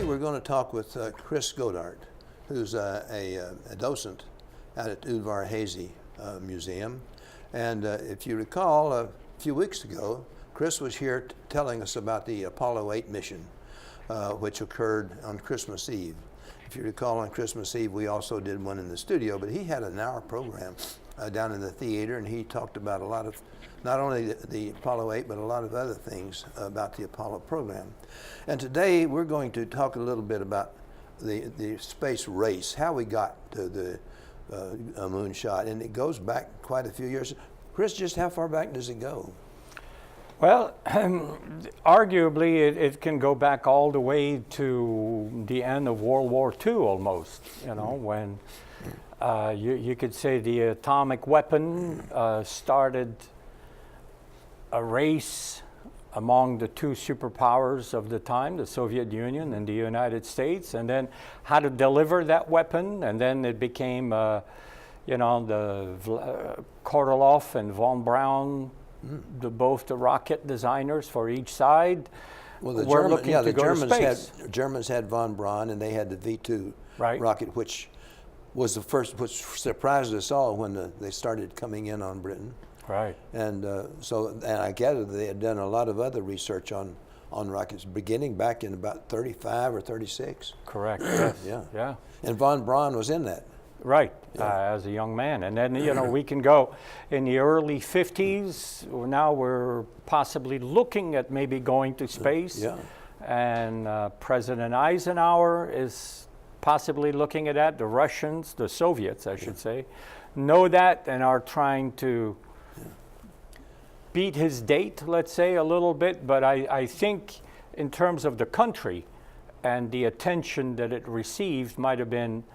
we're going to talk with Chris Godart, who's a docent out at Udvar Hazy Museum. And if you recall, a few weeks ago, Chris was here telling us about the Apollo 8 mission, which occurred on Christmas Eve. If you recall, on Christmas Eve, we also did one in the studio, but he had an hour program down in the theater, and he talked about a lot of, not only the Apollo 8, but a lot of other things about the Apollo program. And today, we're going to talk a little bit about the space race, how we got to the moonshot, and it goes back quite a few years. Chris, just how far back does it go? Well, arguably, it can go back all the way to the end of World War II almost, you know, when you could say the atomic weapon started a race among the two superpowers of the time, the Soviet Union and the United States, and then how to deliver that weapon, and then it became, you know, the Korolev and von Braun, both the rocket designers for each side. Well, the Germans had von Braun, and they had the V-2 rocket, which was the first, which surprised us all when they started coming in on Britain. Right. And and I gather they had done a lot of other research on rockets, beginning back in about 35 or 36. Correct. Yes. Yeah. And von Braun was in that. Right, as a young man. And then, you know, we can go in the early 50s. Now we're possibly looking at maybe going to space. Yeah. And President Eisenhower is possibly looking at that. The Russians, the Soviets, I should say, know that and are trying to beat his date, let's say, a little bit. But I think in terms of the country and the attention that it received might have been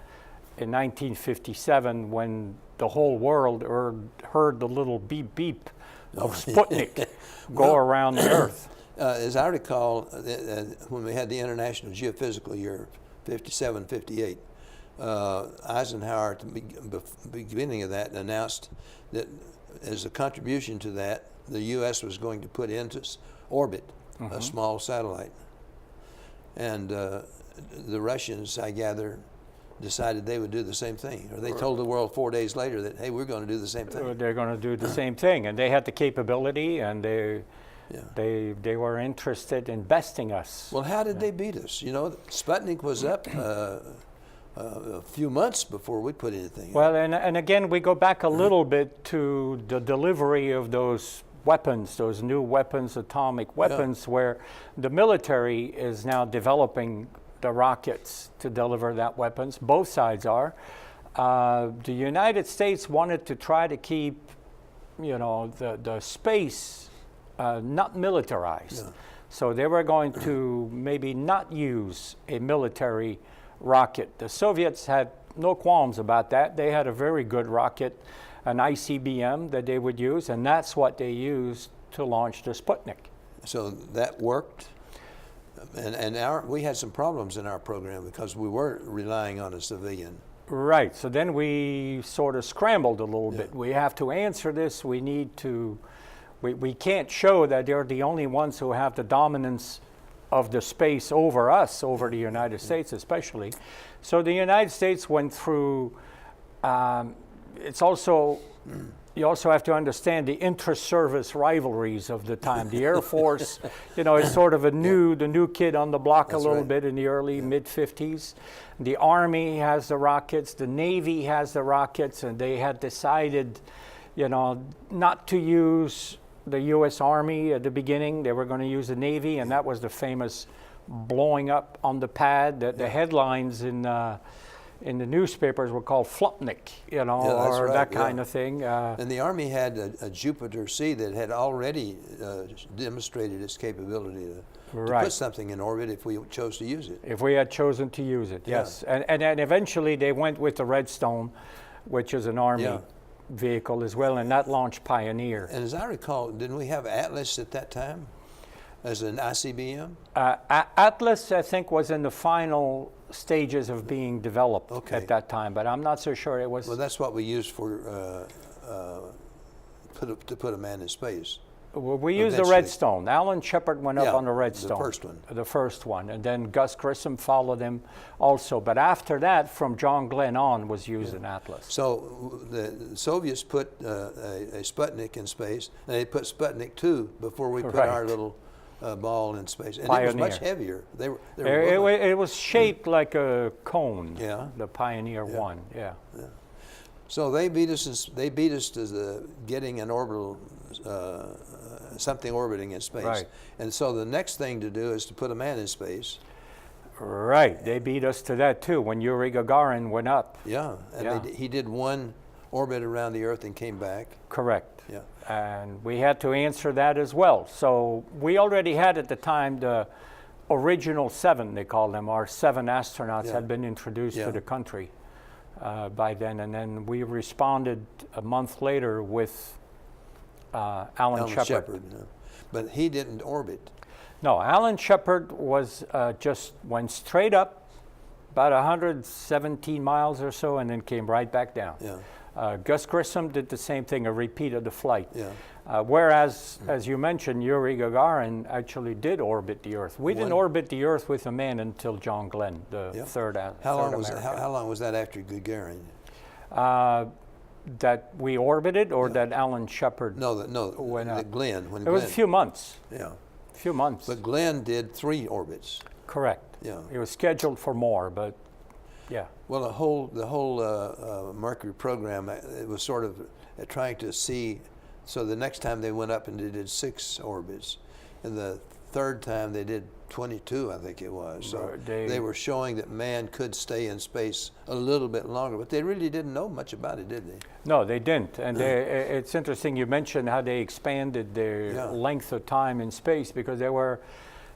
in 1957 when the whole world heard the little beep beep of Sputnik go around the Earth. As I recall, when we had the International Geophysical Year, 57, 58, Eisenhower, at the beginning of that, announced that as a contribution to that, the U.S. was going to put into orbit a small satellite. And the Russians, I gather, decided they would do the same thing, or they told the world 4 days later that, hey, we're going to do the same thing. They're going to do the same thing, and they had the capability, and they were interested in besting us. Well, how did they beat us? You know, Sputnik was up a few months before we put anything. Well, and again, we go back a little bit to the delivery of those weapons, those new weapons, atomic weapons, where the military is now developing the rockets to deliver that weapons. Both sides are. The United States wanted to try to keep, you know, the space not militarized. So they were going to maybe not use a military rocket. The Soviets had no qualms about that. They had a very good rocket, an ICBM that they would use, and that's what they used to launch the Sputnik. So that worked? And we had some problems in our program because we were relying on a civilian. Right. So then we sort of scrambled a little bit. We have to answer this. We need to. We can't show that they're the only ones who have the dominance of the space over us, over the United States especially. So the United States went through. It's also. You also have to understand the intra-service rivalries of the time. The Air Force, you know, is sort of the new kid on the block. That's a little bit in the early mid-50s. The Army has the rockets, the Navy has the rockets, and they had decided, you know, not to use the U.S. Army at the beginning. They were going to use the Navy, and that was the famous blowing up on the pad. The headlines in the newspapers were called Flopnik, you know, or that kind of thing. And the Army had a Jupiter C that had already demonstrated its capability to put something in orbit if we chose to use it. If we had chosen to use it, yes. And eventually they went with the Redstone, which is an Army vehicle as well, and that launched Pioneer. And as I recall, didn't we have Atlas at that time as an ICBM? Atlas, I think, was in the final stages of being developed at that time, but I'm not so sure it was. Well, that's what we used for to put a man in space. Well, we used the eventually. Redstone. Alan Shepard went Yeah, up on the Redstone. the first one. The first one. And then Gus Grissom followed him also. But after that, from John Glenn on, was used an Atlas. So the Soviets put a Sputnik in space, and they put Sputnik 2 before we put Right. our little ball in space. And Pioneer. it was much heavier. They were It was shaped like a cone. Yeah. The Pioneer 1. Yeah. So they beat us. They beat us to getting an orbital, something orbiting in space. Right. And so the next thing to do is to put a man in space. Right. They beat us to that too when Yuri Gagarin went up. Yeah, and Yeah. he did one orbit around the Earth and came back. Correct. Yeah. And we had to answer that as well. So we already had at the time the original 7, they called them. Our 7 astronauts Yeah. had been introduced Yeah. to the country by then. And then we responded a month later with Alan Shepard. Yeah. But he didn't orbit. No, Alan Shepard was just went straight up about 117 miles or so and then came right back down. Yeah. Gus Grissom did the same thing, a repeat of the flight. Yeah. Whereas, as you mentioned, Yuri Gagarin actually did orbit the Earth. We didn't orbit the Earth with a man until John Glenn, the Yeah. third How long American. was how long was that after Gagarin? That we orbited, or that Alan Shepard? No, Went up. Glenn. When It was a few months. Yeah. A few months. But Glenn did 3 orbits. Correct. Yeah. It was scheduled for more, but yeah. Well, the whole Mercury program, it was sort of trying to see. So the next time they went up and they did 6 orbits, and the third time they did 22, I think it was. So they were showing that man could stay in space a little bit longer, but they really didn't know much about it, did they? No, they didn't. And it's interesting you mentioned how they expanded their length of time in space, because there were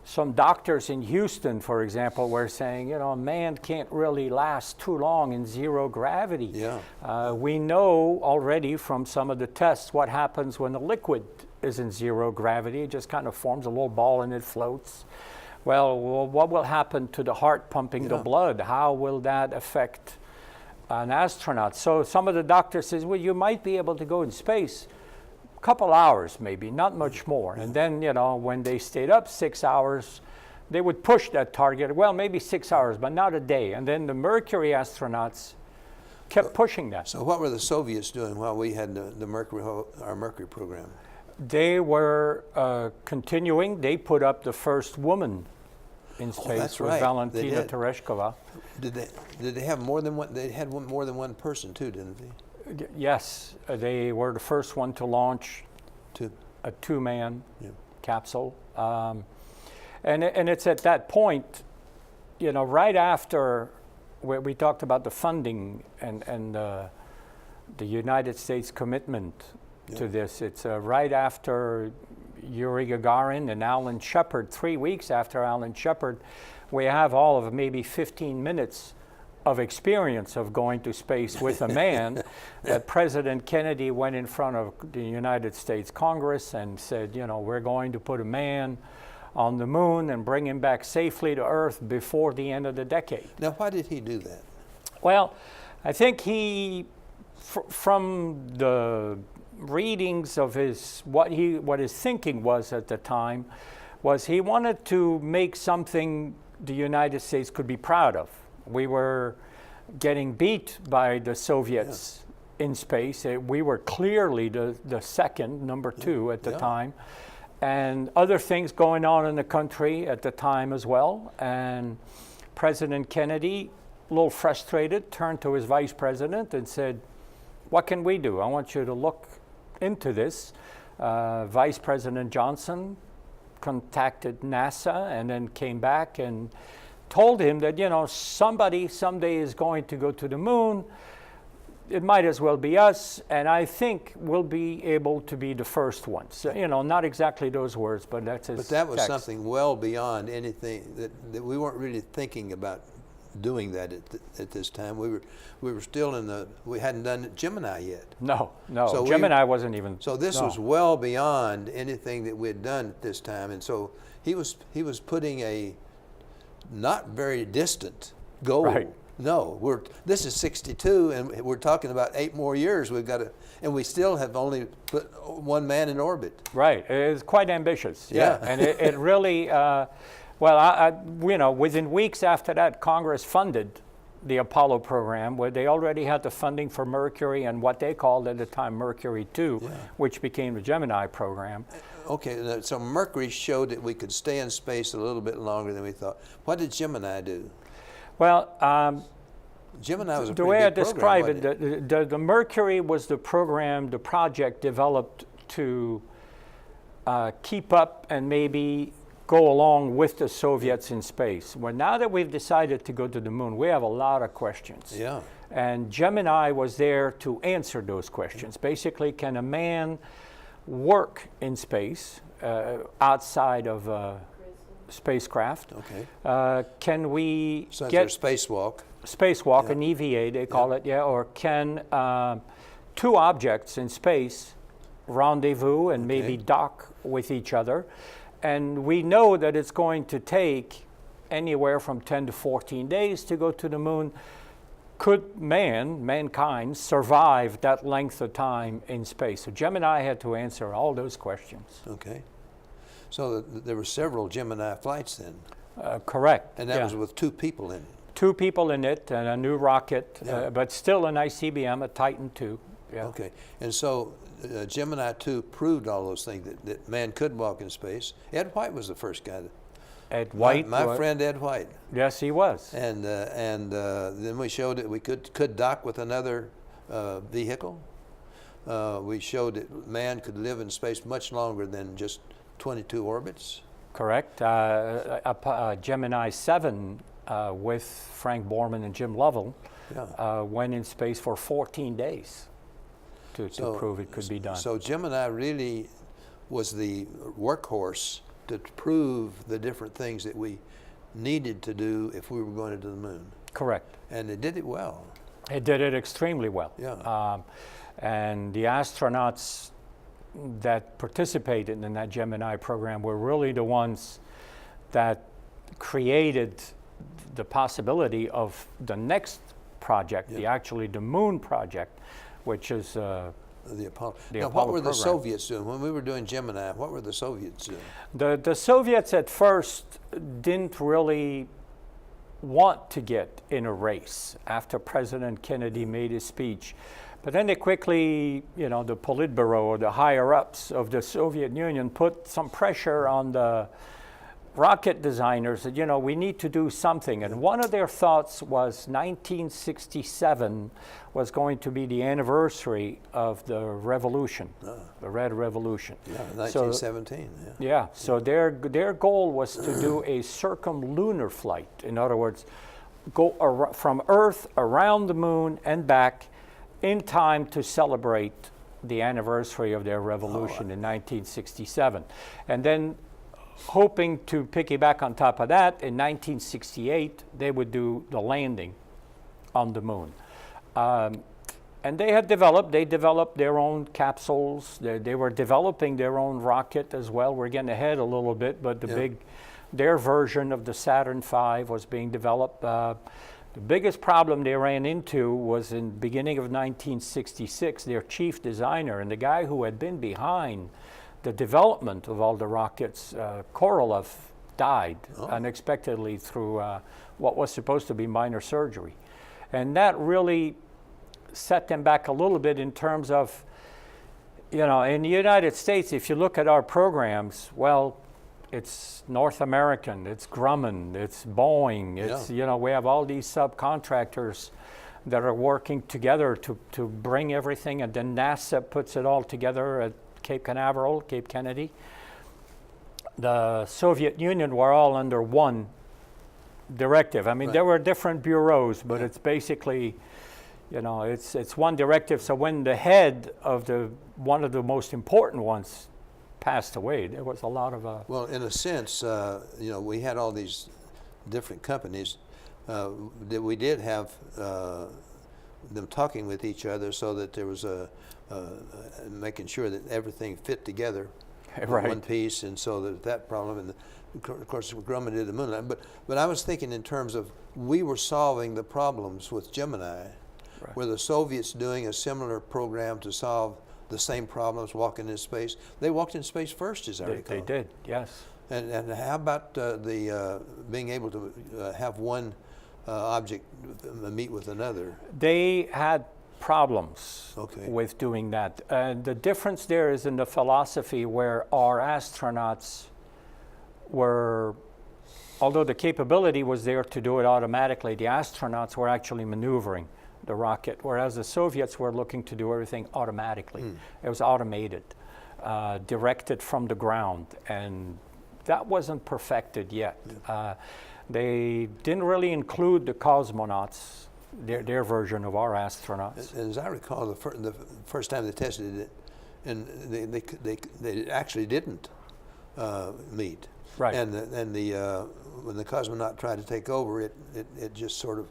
some doctors in Houston, for example, were saying, you know, man can't really last too long in 0 gravity. Yeah. We know already from some of the tests what happens when the liquid is in 0 gravity. It just kind of forms a little ball and it floats. Well, what will happen to the heart pumping the blood? How will that affect an astronaut? So some of the doctors says, well, you might be able to go in space a couple hours maybe, not much more. And then, you know, when they stayed up 6 hours, they would push that target. Well, maybe 6 hours, but not a day. And then the Mercury astronauts kept pushing that. So what were the Soviets doing while we had our Mercury program? They were continuing. They put up the first woman in space, that's with right. Valentina They did. Tereshkova. Did they have more than one? They had more than one person too, didn't they? Yes, they were the first one to launch 2. a 2-man capsule. And it's at that point, you know, right after we talked about the funding and the United States commitment to this. It's right after Yuri Gagarin and Alan Shepard, 3 weeks after Alan Shepard, we have all of maybe 15 minutes of experience of going to space with a man. That President Kennedy went in front of the United States Congress and said, you know, we're going to put a man on the moon and bring him back safely to Earth before the end of the decade. Now, why did he do that? Well, I think he, from the readings of what his thinking was at the time, was he wanted to make something the United States could be proud of. We were getting beat by the Soviets in space. We were clearly the second, number 2 at the time, and other things going on in the country at the time as well. And President Kennedy, a little frustrated, turned to his vice president and said, what can we do? I want you to look into this. Vice President Johnson contacted NASA and then came back and told him that, you know, somebody someday is going to go to the moon. It might as well be us, and I think we'll be able to be the first ones. So, you know, not exactly those words, but that's his But that was text. something well beyond anything that we weren't really thinking about doing that at this time. We were still we hadn't done Gemini yet. No, So Gemini wasn't even. So this was well beyond anything that we had done at this time, and so he was putting a not very distant goal No, this is 62, and we're talking about 8 more years. We've got to, and we still have only put one man in orbit. Right, it's quite ambitious. Yeah. And it really, within weeks after that, Congress funded the Apollo program, where they already had the funding for Mercury and what they called at the time Mercury 2, which became the Gemini program. Okay, so Mercury showed that we could stay in space a little bit longer than we thought. What did Gemini do? Well, Gemini was a the pretty way I big describe program, it, the Mercury was the program, the project developed to keep up and maybe go along with the Soviets in space. Well, now that we've decided to go to the moon, we have a lot of questions. Yeah. And Gemini was there to answer those questions. Basically, can a man work in space outside of a spacecraft? Okay. Can we So get there's spacewalk. spacewalk, an EVA they call it, or can two objects in space rendezvous and maybe dock with each other? And we know that it's going to take anywhere from 10 to 14 days to go to the moon. Could mankind, survive that length of time in space? So Gemini had to answer all those questions. Okay. So there were several Gemini flights then. Correct. And that was with 2 people in it. 2 people in it and a new rocket, Yeah. but still an ICBM, a Titan II. Yeah. Okay. And so Gemini 2 proved all those things, that man could walk in space. Ed White was the first guy. Ed White. My friend Ed White. Yes, he was. And then we showed that we could dock with another vehicle. We showed that man could live in space much longer than just 22 orbits. Correct. Gemini 7 with Frank Borman and Jim Lovell went in space for 14 days to prove it could be done. So Gemini really was the workhorse to prove the different things that we needed to do if we were going to the moon. Correct. And it did it well. It did it extremely well. Yeah. And the astronauts that participated in that Gemini program were really the ones that created the possibility of the next project, the moon project, which is the Apollo. The now, Apollo what were the program. Soviets doing when we were doing Gemini? What were the Soviets doing? The Soviets at first didn't really want to get in a race after President Kennedy made his speech. But then they quickly, the Politburo, or the higher-ups of the Soviet Union, put some pressure on the rocket designers that, we need to do something. And one of their thoughts was 1967 was going to be the anniversary of the revolution, the Red Revolution. Yeah, 1917. Yeah, so their goal was to do a circumlunar flight. In other words, go from Earth around the moon and back in time to celebrate the anniversary of their revolution in 1967. And then, hoping to piggyback on top of that, in 1968, they would do the landing on the moon. And they developed their own capsules. They were developing their own rocket as well. We're getting ahead a little bit, but their version of the Saturn V was being developed. The biggest problem they ran into was in the beginning of 1966, their chief designer and the guy who had been behind the development of all the rockets, Korolev, died unexpectedly through what was supposed to be minor surgery. And that really set them back a little bit in terms of, in the United States, if you look at our programs, well, it's North American, it's Grumman, it's Boeing, it's, we have all these subcontractors that are working together to bring everything, and then NASA puts it all together at Cape Canaveral, Cape Kennedy. The Soviet Union were all under one directive. I mean, there were different bureaus, but it's basically, it's one directive. So when the head of one of the most important ones passed away, there was a lot of well, in a sense, we had all these different companies that we did have them talking with each other, so that there was making sure that everything fit together in one piece, and so that problem. And of course, Grumman did the moon landing. But I was thinking in terms of we were solving the problems with Gemini. Right. Were the Soviets doing a similar program to solve the same problems walking in space? They walked in space first, as I recall. They did, yes. And how about the being able to have one object meet with another? They had problems Okay. with doing that. The difference there is in the philosophy where our astronauts were, although the capability was there to do it automatically, the astronauts were actually maneuvering the rocket, whereas the Soviets were looking to do everything automatically. It was automated, directed from the ground, and that wasn't perfected yet. They didn't really include the cosmonauts, their version of our astronauts. And as I recall, the first time they tested it, and they actually didn't meet. Right. And when the cosmonaut tried to take over, it just sort of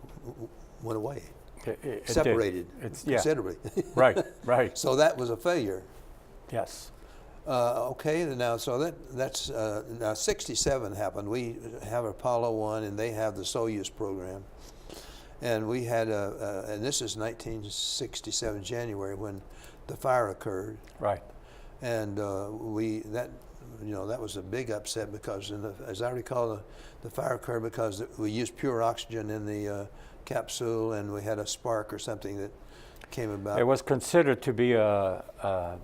went away. It Separated did. considerably. Right. So that was a failure. Yes. Okay, now so that's now 67 happened. We have Apollo 1 and they have the Soyuz program. And we had and this is 1967 January when the fire occurred. Right. And that was a big upset because as I recall the fire occurred because we used pure oxygen in the capsule, and we had a spark or something that came about. It was considered to be a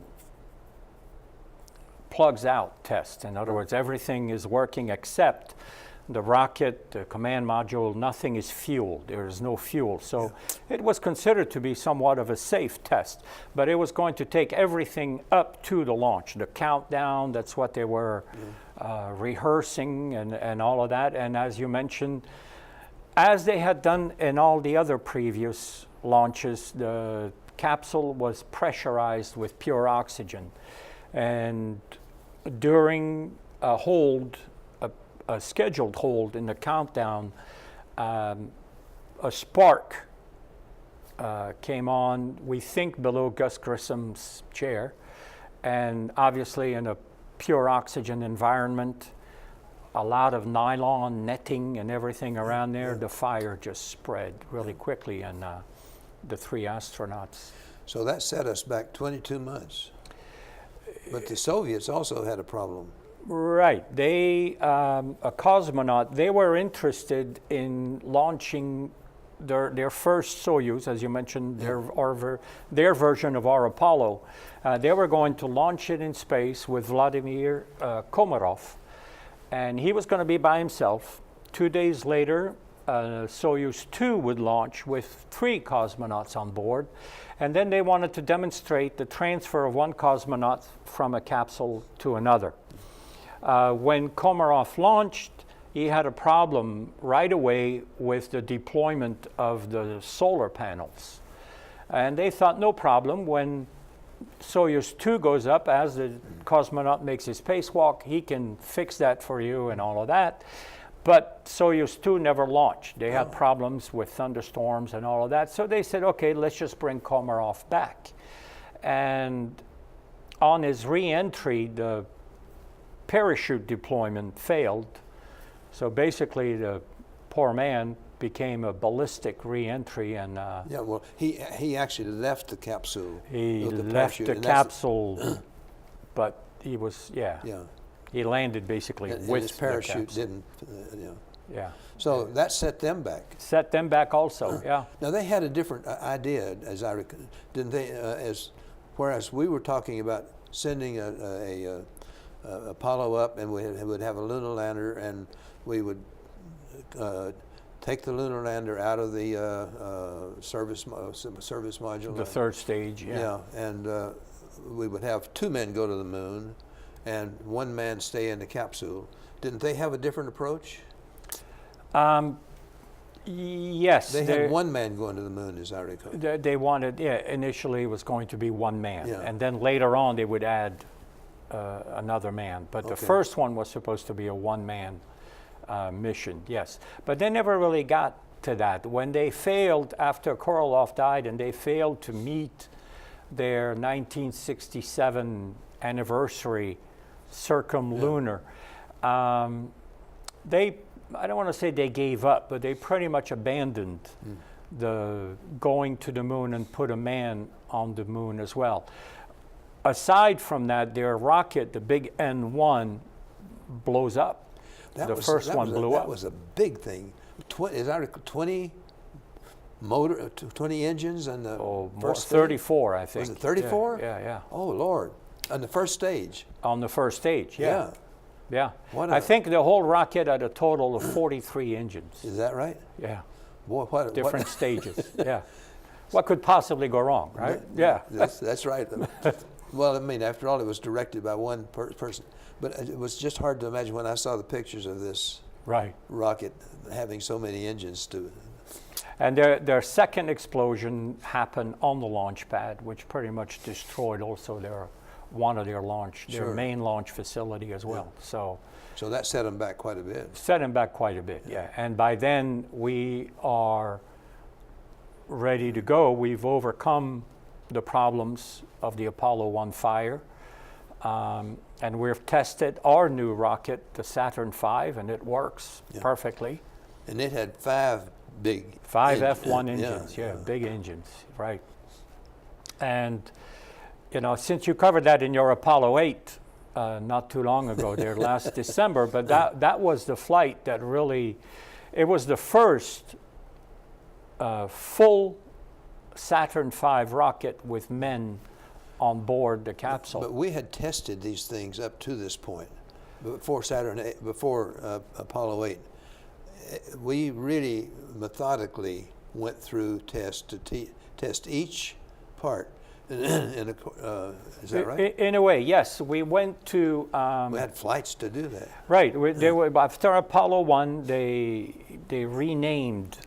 plugs out test. In other words, everything is working except the rocket, the command module, nothing is fueled. There is no fuel. So it was considered to be somewhat of a safe test, but it was going to take everything up to the launch, the countdown, that's what they were rehearsing and all of that. And as you mentioned, as they had done in all the other previous launches, the capsule was pressurized with pure oxygen. And during a hold, a scheduled hold in the countdown, a spark came on, we think below Gus Grissom's chair, and obviously in a pure oxygen environment, a lot of nylon netting and everything around there, the fire just spread really quickly, and the three astronauts. So that set us back 22 months. But the Soviets also had a problem. Right. They, a cosmonaut, they were interested in launching their first Soyuz, as you mentioned, their version of our Apollo. They were going to launch it in space with Vladimir Komarov, and he was going to be by himself. 2 days later, Soyuz 2 would launch with 3 cosmonauts on board, and then they wanted to demonstrate the transfer of one cosmonaut from a capsule to another. When Komarov launched, he had a problem right away with the deployment of the solar panels. And they thought, no problem, when Soyuz 2 goes up, as the cosmonaut makes his spacewalk, he can fix that for you and all of that. But Soyuz 2 never launched. They had problems with thunderstorms and all of that. So they said, okay, let's just bring Komarov back. And on his re-entry, the parachute deployment failed. So basically, the poor man became a ballistic re-entry, and yeah, well, he actually left the capsule. he left the capsule, but he was he landed basically and with his parachute the capsule. didn't. Yeah. So that set them back. Set them back also. Yeah. Now they had a different idea, as I recall, didn't they? Whereas we were talking about sending a Apollo up, and we would have a lunar lander, and we would take the lunar lander out of the service module. The third stage. Yeah, and we would have 2 men go to the moon, and 1 man stay in the capsule. Didn't they have a different approach? Yes. They had 1 man going to the moon, as I recall. They wanted, initially it was going to be 1 man, Yeah. and then later on they would add another man. But the first one was supposed to be a 1-man mission, yes. But they never really got to that. When they failed, after Korolev died, and they failed to meet their 1967 anniversary circumlunar, I don't want to say they gave up, but they pretty much abandoned the going to the moon and put a man on the moon as well. Aside from that, their rocket, the big N1, blows up. The first one blew up. That was a big thing. As I recall, 20 motor, 20 engines on the first stage? 34, I think. Was it 34? Yeah. Oh, Lord. On the first stage? On the first stage, yeah. Yeah. I think the whole rocket had a total of 43 engines. Is that right? Yeah. Boy, what Different stages, yeah. What could possibly go wrong, right? Yeah. That's right. Well, I mean, after all, it was directed by one person. But it was just hard to imagine when I saw the pictures of this rocket having so many engines to. And their second explosion happened on the launch pad, which pretty much destroyed also one of their main launch facility as well. So that set them back quite a bit. Set them back quite a bit, yeah. And by then we are ready to go. We've overcome the problems of the Apollo 1 fire. And we've tested our new rocket, the Saturn V, and it works perfectly. And it had five F1 engines, big engines, right. And, since you covered that in your Apollo 8 not too long ago there, last December, but that was the flight that really, it was the first full Saturn V rocket with men on board the capsule. But we had tested these things up to this point, before Apollo 8. We really methodically went through tests to test each part. Is that right? In a way, yes. We went to. We had flights to do that. Right. After Apollo 1, they renamed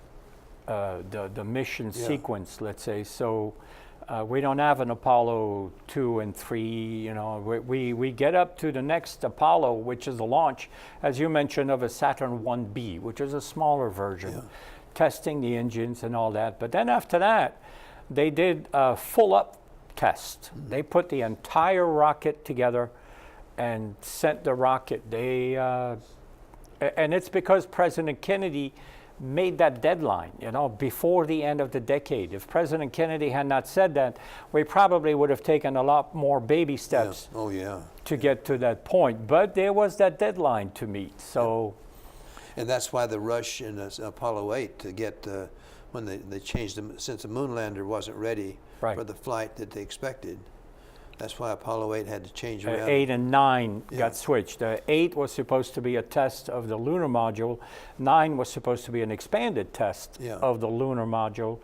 the mission sequence, let's say. So we don't have an Apollo 2 and 3. We get up to the next Apollo, which is the launch, as you mentioned, of a Saturn 1B, which is a smaller version, testing the engines and all that. But then after that, they did a full-up test. They put the entire rocket together and sent the rocket. And it's because President Kennedy made that deadline, before the end of the decade. If President Kennedy had not said that, we probably would have taken a lot more baby steps to get to that point. But there was that deadline to meet. So, and that's why the rush in Apollo 8 to get when they changed them, since the moon lander wasn't ready for the flight that they expected. That's why Apollo 8 had to change around. 8 and 9 got switched. 8 was supposed to be a test of the lunar module. 9 was supposed to be an expanded test of the lunar module.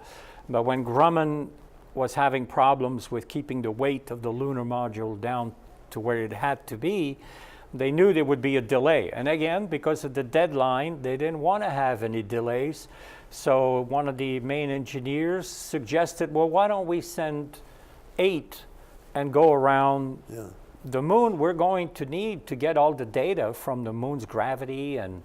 But when Grumman was having problems with keeping the weight of the lunar module down to where it had to be, they knew there would be a delay. And again, because of the deadline, they didn't want to have any delays. So one of the main engineers suggested, well, why don't we send 8 and go around the moon? We're going to need to get all the data from the moon's gravity and,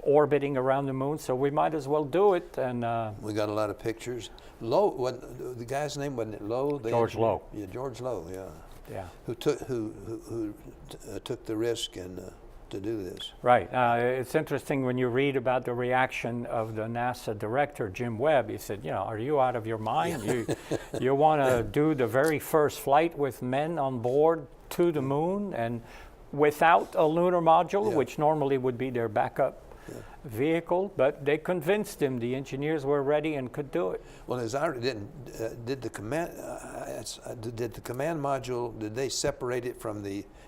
orbiting around the moon. So we might as well do it. And we got a lot of pictures. Lowe, the guy's name, wasn't it Lowe? George Lowe. Yeah, George Lowe. Yeah. Who took the risk and to do this. Right. It's interesting when you read about the reaction of the NASA director, Jim Webb. He said, are you out of your mind? You want to do the very first flight with men on board to the moon and without a lunar module, which normally would be their backup vehicle, but they convinced him. The engineers were ready and could do it. Well, did the command module, did they separate it from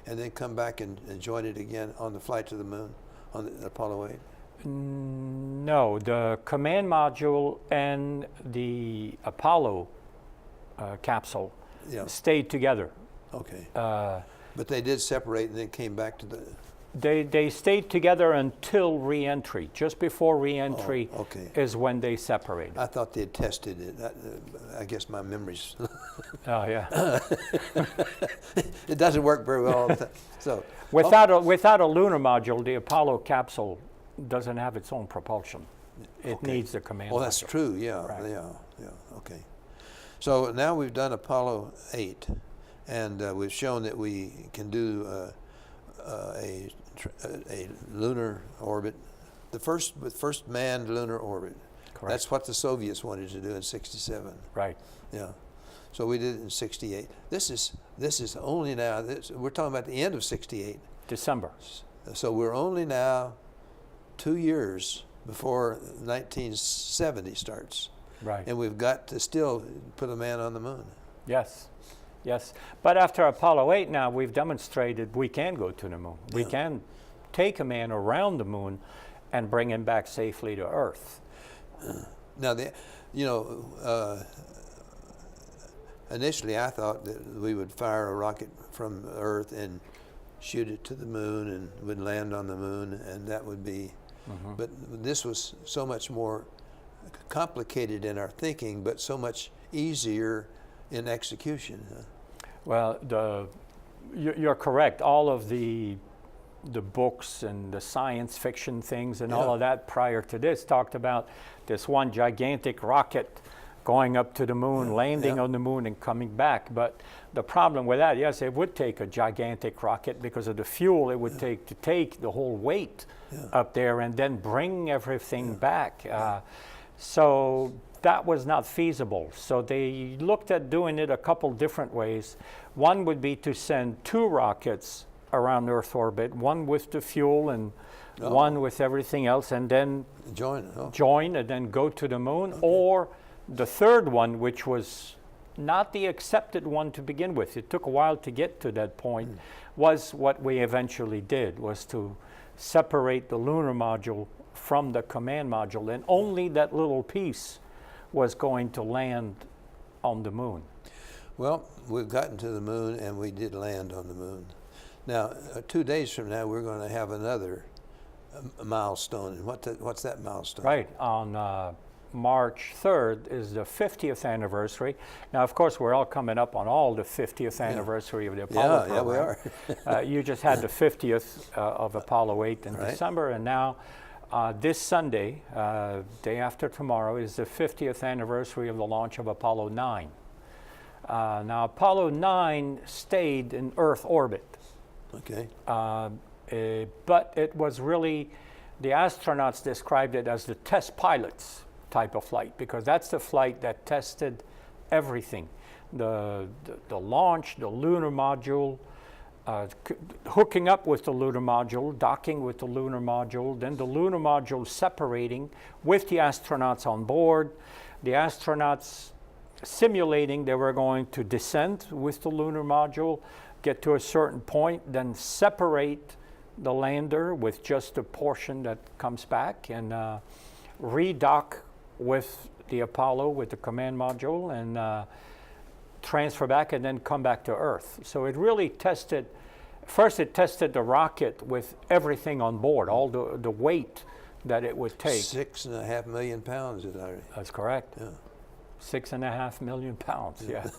and then come back and join it again on the flight to the moon on the Apollo 8? No, the command module and the Apollo capsule stayed together. Okay. But they did separate and then came back to the. They stayed together until re-entry. Just before re-entry is when they separated. I thought they had tested it. I guess my memory's. Oh yeah. It doesn't work very well all the time. So without a lunar module, the Apollo capsule doesn't have its own propulsion. It needs the command. Well, that's true. Yeah. Right. Yeah. Okay. So now we've done Apollo 8, and we've shown that we can do a a lunar orbit, the first manned lunar orbit. Correct. That's what the Soviets wanted to do in '67. Right. Yeah. So we did it in '68. This is only now. We're talking about the end of '68. December. So we're only now 2 years before 1970 starts. Right. And we've got to still put a man on the moon. Yes. Yes. But after Apollo 8 now, we've demonstrated we can go to the moon. We can take a man around the moon and bring him back safely to Earth. Now, initially I thought that we would fire a rocket from Earth and shoot it to the moon and would land on the moon, and that would be, but this was so much more complicated in our thinking, but so much easier in execution. Well, you're correct. All of the books and the science fiction things and all of that prior to this talked about this one gigantic rocket going up to the moon, landing on the moon and coming back. But the problem with that, yes, it would take a gigantic rocket because of the fuel it would take to take the whole weight up there and then bring everything back. So that was not feasible. So they looked at doing it a couple different ways. One would be to send 2 rockets around Earth orbit, one with the fuel and one with everything else, and then join and then go to the moon. Or the third one, which was not the accepted one to begin with, it took a while to get to that point, was what we eventually did, was to separate the lunar module from the command module, and only that little piece was going to land on the moon. Well, we've gotten to the moon and we did land on the moon. Now, 2 days from now, we're going to have another milestone. And what's that milestone? Right. On March 3rd is the 50th anniversary. Now, of course, we're all coming up on all the 50th anniversary of the Apollo program. Yeah, we are. You just had the 50th of Apollo 8 in December, and now this Sunday, day after tomorrow, is the 50th anniversary of the launch of Apollo 9. Now, Apollo 9 stayed in Earth orbit. Okay. But it was really, the astronauts described it as the test pilots type of flight, because that's the flight that tested everything. The launch, the lunar module, hooking up with the lunar module, docking with the lunar module, then the lunar module separating with the astronauts on board, the astronauts simulating they were going to descend with the lunar module, get to a certain point, then separate the lander with just a portion that comes back, and redock with the Apollo, with the command module, and transfer back and then come back to Earth. So it really tested, first it tested the rocket with everything on board, all the weight that it would take. 6.5 million pounds, is that right? That's correct. Yeah. 6.5 million pounds, yeah.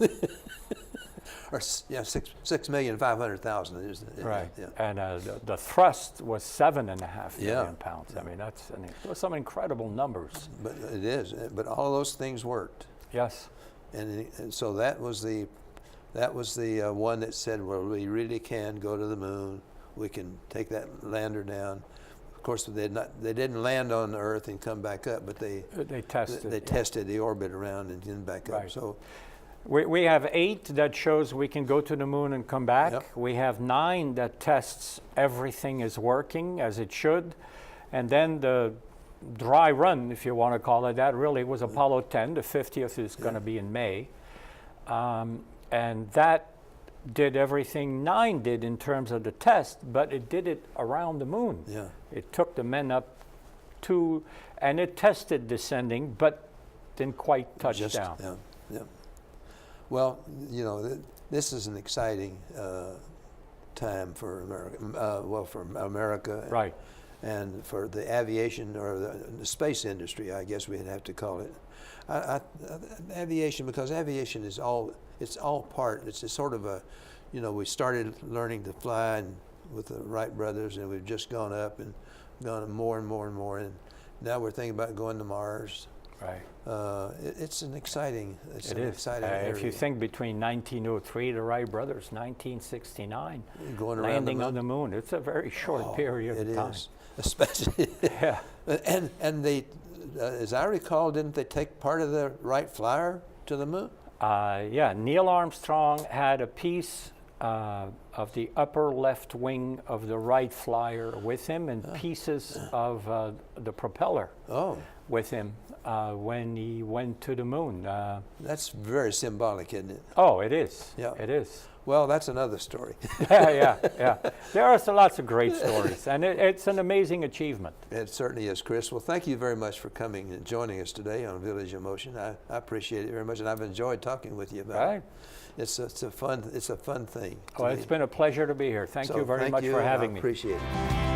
Or 6,500,000 is it? Right. Yeah. And the thrust was 7.5 million pounds. I mean, that's some incredible numbers. But it is. But all those things worked. Yes. And so that was the one that said, well, we really can go to the moon. We can take that lander down. Of course, they didn't land on the Earth and come back up, but they tested the orbit around and then back up. So we have 8 that shows we can go to the moon and come back. Yep. We have 9 that tests everything is working as it should, and then the dry run, if you want to call it that, really was Apollo 10. The 50th is going to be in May, and that did everything 9 did in terms of the test, but it did it around the moon. Yeah. It took the men up to, and it tested descending, but didn't quite touch down. Yeah, yeah. Well, this is an exciting time for America. For America, right, and for the aviation or the space industry, I guess we'd have to call it. Aviation, because aviation is all part. It's a sort of a, we started learning to fly with the Wright brothers, and we've just gone up and gone more and more and more, and now we're thinking about going to Mars. It's an exciting, It is. exciting area. If you think between 1903, the Wright brothers, 1969, Going around landing on the moon, it's a very short period of time. It is, especially. Yeah. And they, as I recall, didn't they take part of the Wright Flyer to the moon? Yeah, Neil Armstrong had a piece of the upper left wing of the Wright Flyer with him, and pieces of the propeller with him when he went to the moon. That's very symbolic, isn't it? Oh, it is. Yeah. It is. Well, that's another story. Yeah. There are lots of great stories, and it's an amazing achievement. It certainly is, Chris. Well, thank you very much for coming and joining us today on Village in Motion. I appreciate it very much, and I've enjoyed talking with you about it. It's a fun thing. Well, it's been a pleasure to be here. Thank you very much for having me. I appreciate it.